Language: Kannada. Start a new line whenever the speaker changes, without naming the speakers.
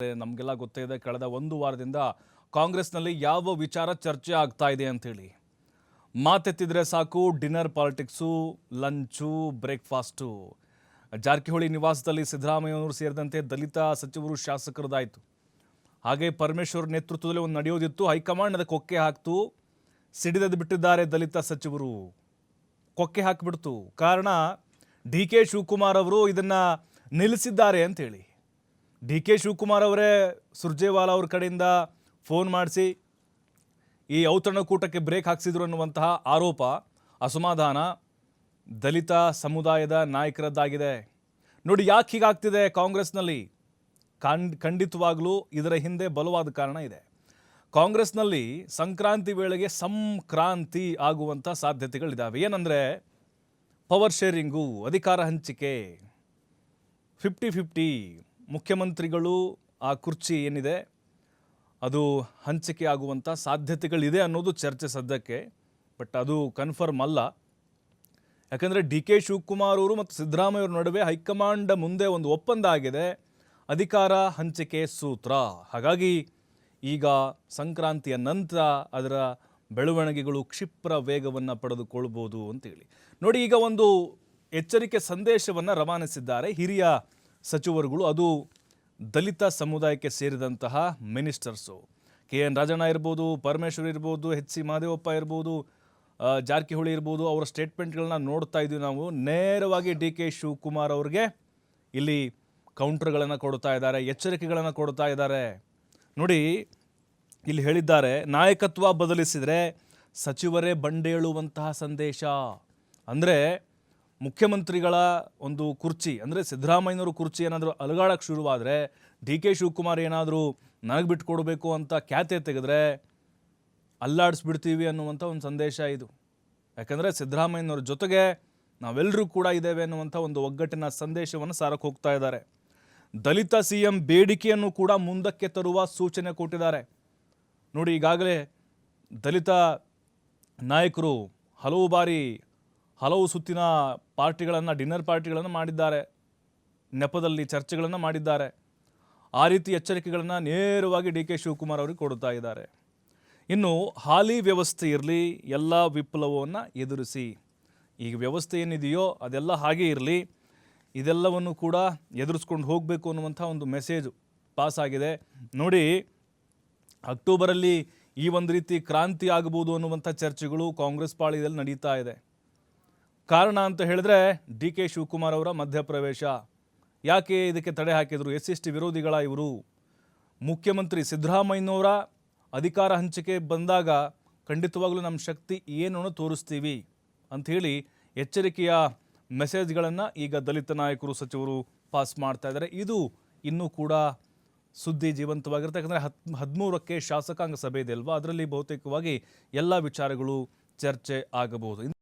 ನಮಗೆಲ್ಲ ಗೊತ್ತೇ ಇದೆ ಕಳೆದ ಒಂದು ವಾರದಿಂದ ಕಾಂಗ್ರೆಸ್ನಲ್ಲಿ ಯಾವ ವಿಚಾರ ಚರ್ಚೆ ಆಗ್ತಾ ಇದೆ ಅಂತೇಳಿ ಮಾತೆತ್ತಿದ್ರೆ ಸಾಕು dinner politics lunch breakfast Jarkiholi ನಿವಾಸದಲ್ಲಿ ಸಿದ್ದರಾಮಯ್ಯನವರು ಸೇರಿದಂತೆ ದಲಿತ ಸಚಿವರು ಶಾಸಕರದಾಯಿತು. ಹಾಗೆ ಪರಮೇಶ್ವರ್ ನೇತೃತ್ವದಲ್ಲಿ ಒಂದು ನಡೆಯೋದಿತ್ತು. ಹೈಕಮಾಂಡ್ ಅದಕ್ಕೆ ಕೊಕ್ಕೆ ಹಾಕ್ತು. ಸಿಡಿದೆದ್ದು ಬಿಟ್ಟಿದ್ದಾರೆ ದಲಿತ ಸಚಿವರು. ಕೊಕ್ಕೆ ಹಾಕಿಬಿಡ್ತು. ಕಾರಣ ಡಿ ಕೆ ಶಿವಕುಮಾರ್ ಅವರು ಇದನ್ನು ನಿಲ್ಲಿಸಿದ್ದಾರೆ ಅಂತೇಳಿ. ಡಿ ಕೆ ಶಿವಕುಮಾರ್ ಅವರೇ ಸುರ್ಜೇವಾಲಾ ಅವ್ರ ಕಡೆಯಿಂದ ಫೋನ್ ಮಾಡಿಸಿ ಈ ಔತಣಕೂಟಕ್ಕೆ ಬ್ರೇಕ್ ಹಾಕ್ಸಿದ್ರು ಅನ್ನುವಂತಹ ಆರೋಪ, ಅಸಮಾಧಾನ ದಲಿತ ಸಮುದಾಯದ ನಾಯಕರದ್ದಾಗಿದೆ. ನೋಡಿ ಯಾಕೆ ಹೀಗಾಗ್ತಿದೆ ಕಾಂಗ್ರೆಸ್ನಲ್ಲಿ. ಖಂಡಿತವಾಗಲೂ ಇದರ ಹಿಂದೆ ಬಲವಾದ ಕಾರಣ ಇದೆ. ಕಾಂಗ್ರೆಸ್ನಲ್ಲಿ ಸಂಕ್ರಾಂತಿ ವೇಳೆಗೆ ಸಂಕ್ರಾಂತಿ ಆಗುವಂಥ ಸಾಧ್ಯತೆಗಳಿದ್ದಾವೆ. ಏನಂದರೆ ಪವರ್ ಶೇರಿಂಗು, ಅಧಿಕಾರ ಹಂಚಿಕೆ 50-50. ಮುಖ್ಯಮಂತ್ರಿಗಳು ಆ ಕುರ್ಚಿ ಏನಿದೆ ಅದು ಹಂಚಿಕೆ ಆಗುವಂಥ ಸಾಧ್ಯತೆಗಳಿದೆ ಅನ್ನೋದು ಚರ್ಚೆ ಸದ್ಯಕ್ಕೆ. ಬಟ್ ಅದು ಕನ್ಫರ್ಮ್ ಅಲ್ಲ. ಯಾಕಂದರೆ ಡಿ ಕೆ ಶಿವಕುಮಾರ್ ಅವರು ಮತ್ತು ಸಿದ್ದರಾಮಯ್ಯ ಅವರ ನಡುವೆ ಹೈಕಮಾಂಡ್ ಮುಂದೆ ಒಂದು ಒಪ್ಪಂದ ಆಗಿದೆ, ಅಧಿಕಾರ ಹಂಚಿಕೆ ಸೂತ್ರ. ಹಾಗಾಗಿ ಈಗ ಸಂಕ್ರಾಂತಿಯ ನಂತರ ಅದರ ಬೆಳವಣಿಗೆಗಳು ಕ್ಷಿಪ್ರ ವೇಗವನ್ನು ಪಡೆದುಕೊಳ್ಬೋದು ಅಂತೇಳಿ. ನೋಡಿ, ಈಗ ಒಂದು ಎಚ್ಚರಿಕೆ ಸಂದೇಶವನ್ನು ರವಾನಿಸಿದ್ದಾರೆ ಹಿರಿಯ ಸಚಿವರುಗಳು. ಅದು ದಲಿತ ಸಮುದಾಯಕ್ಕೆ ಸೇರಿದಂತಹ ಮಿನಿಸ್ಟರ್ಸು. ಕೆ ಎನ್ ರಾಜಣ್ಣ ಇರ್ಬೋದು, ಪರಮೇಶ್ವರ್ ಇರ್ಬೋದು, ಎಚ್ ಸಿ ಮಹದೇವಪ್ಪ ಇರ್ಬೋದು, ಜಾರಕಿಹೊಳಿ ಇರ್ಬೋದು. ಅವರ ಸ್ಟೇಟ್ಮೆಂಟ್ಗಳನ್ನ ನೋಡ್ತಾ ಇದ್ದೀವಿ ನಾವು. ನೇರವಾಗಿ ಡಿ ಕೆ ಶಿವಕುಮಾರ್ ಅವ್ರಿಗೆ ಇಲ್ಲಿ ಕೌಂಟರ್ಗಳನ್ನು ಕೊಡ್ತಾ ಇದ್ದಾರೆ, ಎಚ್ಚರಿಕೆಗಳನ್ನು ಕೊಡ್ತಾ ಇದ್ದಾರೆ. ನೋಡಿ, ಇಲ್ಲಿ ಹೇಳಿದ್ದಾರೆ, ನಾಯಕತ್ವ ಬದಲಿಸಿದರೆ ಸಚಿವರೇ ಬಂಡೇಳುವಂತಹ ಸಂದೇಶ. ಅಂದರೆ ಮುಖ್ಯಮಂತ್ರಿಗಳ ಒಂದು ಕುರ್ಚಿ, ಅಂದರೆ ಸಿದ್ದರಾಮಯ್ಯನವರು ಕುರ್ಚಿ ಏನಾದರೂ ಅಲುಗಾಡಕ್ಕೆ ಶುರುವಾದರೆ, ಡಿ ಕೆ ಶಿವಕುಮಾರ್ ಏನಾದರೂ ನನಗೆ ಬಿಟ್ಕೊಡ್ಬೇಕು ಅಂತ ಖ್ಯಾತೆ ತೆಗೆದ್ರೆ ಅಲ್ಲಾಡಿಸ್ಬಿಡ್ತೀವಿ ಅನ್ನುವಂಥ ಒಂದು ಸಂದೇಶ ಇದು. ಯಾಕಂದರೆ ಸಿದ್ದರಾಮಯ್ಯನವ್ರ ಜೊತೆಗೆ ನಾವೆಲ್ಲರೂ ಕೂಡ ಇದ್ದೇವೆ ಅನ್ನುವಂಥ ಒಂದು ಒಗ್ಗಟ್ಟಿನ ಸಂದೇಶವನ್ನು ಸಾರಕ್ಕೆ ಹೋಗ್ತಾ ಇದ್ದಾರೆ. ದಲಿತ ಸಿ ಎಂ ಬೇಡಿಕೆಯನ್ನು ಕೂಡ ಮುಂದಕ್ಕೆ ತರುವ ಸೂಚನೆ ಕೊಟ್ಟಿದ್ದಾರೆ. ನೋಡಿ, ಈಗಾಗಲೇ ದಲಿತ ನಾಯಕರು ಹಲವು ಬಾರಿ ಹಲವು ಸುತ್ತಿನ ಪಾರ್ಟಿಗಳನ್ನು, ಡಿನ್ನರ್ ಪಾರ್ಟಿಗಳನ್ನು ಮಾಡಿದ್ದಾರೆ, ನೆಪದಲ್ಲಿ ಚರ್ಚೆಗಳನ್ನು ಮಾಡಿದ್ದಾರೆ. ಆ ರೀತಿ ಎಚ್ಚರಿಕೆಗಳನ್ನು ನೇರವಾಗಿ ಡಿ ಕೆ ಶಿವಕುಮಾರ್ ಅವರಿಗೆ ಕೊಡ್ತಾ ಇದ್ದಾರೆ. ಇನ್ನು ಹಾಲಿ ವ್ಯವಸ್ಥೆ ಇರಲಿ, ಎಲ್ಲ ವಿಪ್ಲವವನ್ನು ಎದುರಿಸಿ. ಈಗ ವ್ಯವಸ್ಥೆ ಏನಿದೆಯೋ ಅದೆಲ್ಲ ಹಾಗೇ ಇರಲಿ, ಇದೆಲ್ಲವನ್ನು ಕೂಡ ಎದುರಿಸ್ಕೊಂಡು ಹೋಗಬೇಕು ಅನ್ನುವಂಥ ಒಂದು ಮೆಸೇಜು ಪಾಸ್ ಆಗಿದೆ. ನೋಡಿ, ಅಕ್ಟೋಬರಲ್ಲಿ ಈ ಒಂದು ರೀತಿ ಕ್ರಾಂತಿ ಆಗಬಹುದು ಅನ್ನುವಂಥ ಚರ್ಚೆಗಳು ಕಾಂಗ್ರೆಸ್ ಪಾಳ್ಯದಲ್ಲಿ ನಡೀತಾ ಇದೆ. ಕಾರಣ ಅಂತ ಹೇಳಿದ್ರೆ ಡಿ ಕೆ ಶಿವಕುಮಾರ್ ಅವರ ಮಧ್ಯಪ್ರವೇಶ. ಯಾಕೆ ಇದಕ್ಕೆ ತಡೆ ಹಾಕಿದರು? SC ವಿರೋಧಿಗಳ ಇವರು. ಮುಖ್ಯಮಂತ್ರಿ ಸಿದ್ದರಾಮಯ್ಯನವರ ಅಧಿಕಾರ ಹಂಚಿಕೆ ಬಂದಾಗ ಖಂಡಿತವಾಗ್ಲೂ ನಮ್ಮ ಶಕ್ತಿ ಏನು ತೋರಿಸ್ತೀವಿ ಅಂಥೇಳಿ ಎಚ್ಚರಿಕೆಯ ಮೆಸೇಜ್ಗಳನ್ನು ಈಗ ದಲಿತ ನಾಯಕರು, ಸಚಿವರು ಪಾಸ್ ಮಾಡ್ತಾ ಇದ್ದಾರೆ. ಇದು ಇನ್ನೂ ಕೂಡ ಸುದ್ದಿ ಜೀವಂತವಾಗಿರುತ್ತೆ. ಯಾಕಂದರೆ 13ಕ್ಕೆ ಶಾಸಕಾಂಗ ಸಭೆ ಇದೆ ಅಲ್ವಾ, ಅದರಲ್ಲಿ ಬಹುತೇಕವಾಗಿ ಎಲ್ಲ ವಿಚಾರಗಳು ಚರ್ಚೆ ಆಗಬಹುದು.